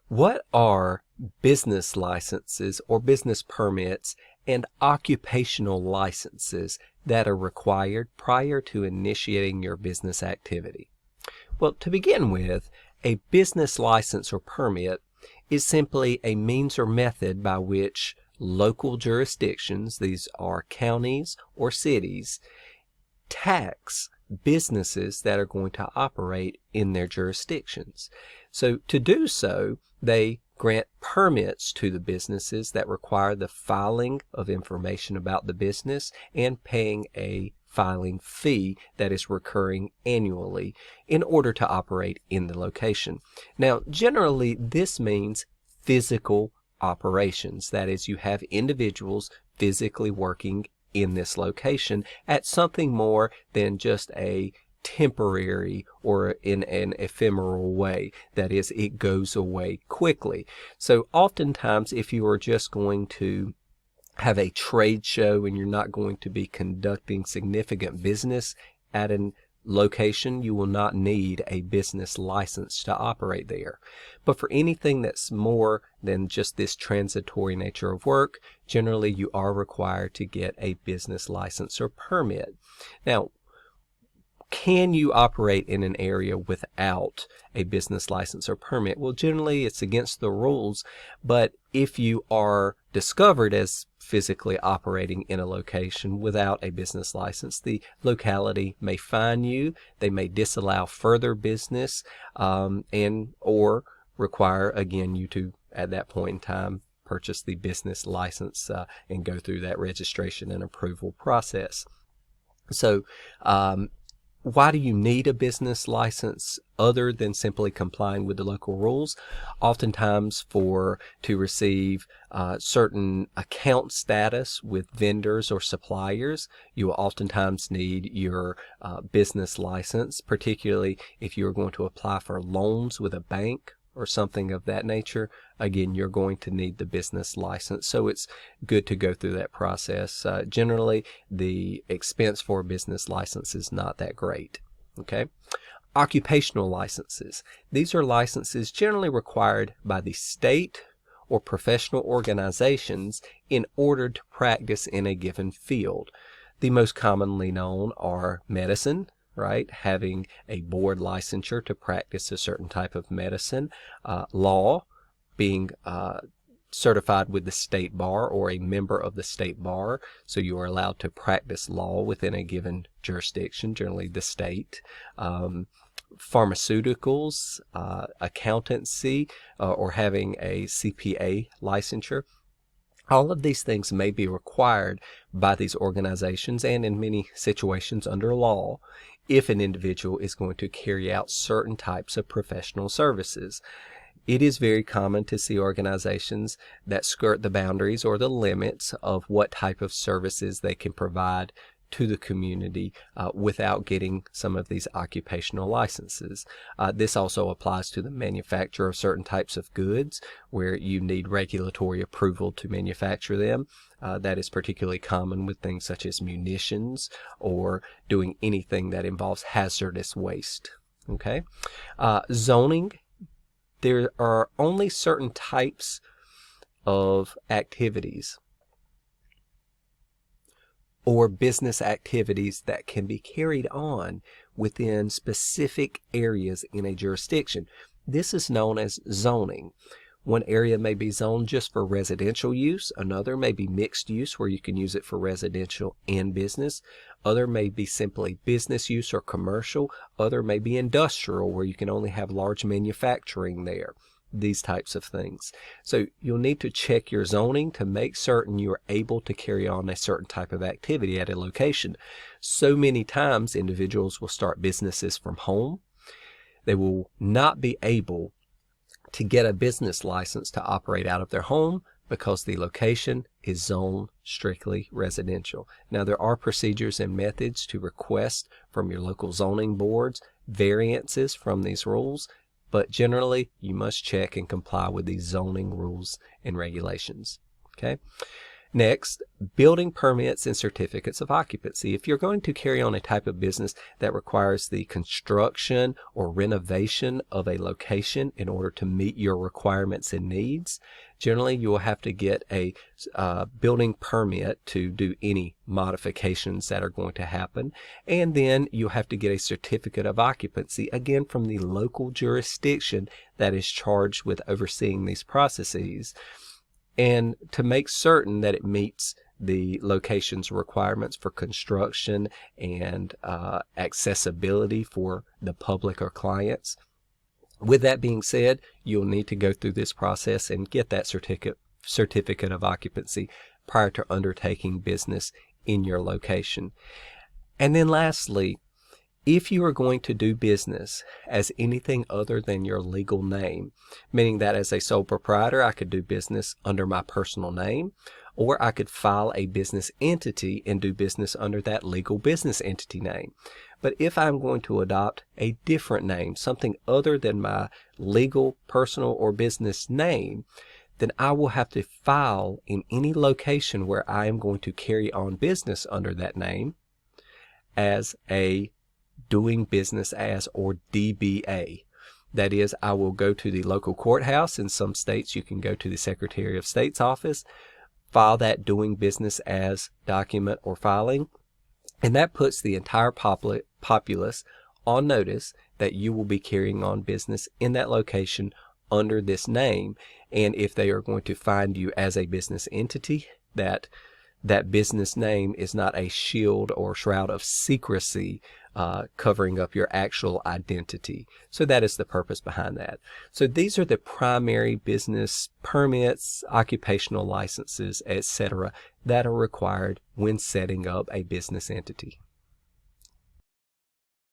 What are business licenses or business permits and occupational licenses that are required prior to initiating your business activity? Well, to begin with, a business license or permit is simply a means or method by which local jurisdictions, these are counties or cities, tax businesses that are going to operate in their jurisdictions. So to do so, they grant permits to the businesses that require the filing of information about the business and paying a filing fee that is recurring annually in order to operate in the location. Now, generally, this means physical operations. That is, you have individuals physically working in this location at something more than just a temporary or in an ephemeral way. That is, it goes away quickly. So oftentimes, if you are just going to have a trade show and you're not going to be conducting significant business at an location, you will not need a business license to operate there. But for anything that's more than just this transitory nature of work, generally you are required to get a business license or permit. Now, can you operate in an area without a business license or permit? Well, generally it's against the rules, but if you are discovered as physically operating in a location without a business license, the locality may fine you, they may disallow further business, and or require, again, you to, at that point in time, purchase the business license and go through that registration and approval process. So, why do you need a business license other than simply complying with the local rules? Oftentimes to receive certain account status with vendors or suppliers, you will oftentimes need your business license, particularly if you're going to apply for loans with a bank or something of that nature. Again, you're going to need the business license, so it's good to go through that process. Generally, the expense for a business license is not that great. Okay. Occupational licenses. These are licenses generally required by the state or professional organizations in order to practice in a given field. The most commonly known are medicine, right? Having a board licensure to practice a certain type of medicine. Law, being certified with the state bar or a member of the state bar, so you are allowed to practice law within a given jurisdiction, generally the state. Pharmaceuticals, accountancy, or having a CPA licensure. All of these things may be required by these organizations and in many situations under law if an individual is going to carry out certain types of professional services. It is very common to see organizations that skirt the boundaries or the limits of what type of services they can provide to the community without getting some of these occupational licenses. This also applies to the manufacture of certain types of goods where you need regulatory approval to manufacture them. That is particularly common with things such as munitions or doing anything that involves hazardous waste. Okay, zoning. There are only certain types of activities or business activities that can be carried on within specific areas in a jurisdiction. This is known as zoning. One area may be zoned just for residential use. Another may be mixed use where you can use it for residential and business. Other may be simply business use or commercial. Other may be industrial where you can only have large manufacturing there. These types of things. So you'll need to check your zoning to make certain you're able to carry on a certain type of activity at a location. So many times individuals will start businesses from home. They will not be able to get a business license to operate out of their home because the location is zoned strictly residential. Now, there are procedures and methods to request from your local zoning boards variances from these rules, but generally you must check and comply with these zoning rules and regulations. Okay. Next, building permits and certificates of occupancy. If you're going to carry on a type of business that requires the construction or renovation of a location in order to meet your requirements and needs, generally you will have to get a building permit to do any modifications that are going to happen. And then you'll have to get a certificate of occupancy, again from the local jurisdiction that is charged with overseeing these processes, and to make certain that it meets the location's requirements for construction and accessibility for the public or clients. With that being said, you'll need to go through this process and get that certificate of occupancy prior to undertaking business in your location. And then lastly, if you are going to do business as anything other than your legal name, meaning that as a sole proprietor, I could do business under my personal name, or I could file a business entity and do business under that legal business entity name. But if I'm going to adopt a different name, something other than my legal, personal, or business name, then I will have to file in any location where I am going to carry on business under that name as a doing business as, or DBA. That is, I will go to the local courthouse. In some states, you can go to the Secretary of State's office, file that doing business as document or filing, and that puts the entire populace on notice that you will be carrying on business in that location under this name. And if they are going to find you as a business entity, that business name is not a shield or shroud of secrecy covering up your actual identity. So that is the purpose behind that. So these are the primary business permits, occupational licenses, etc., that are required when setting up a business entity.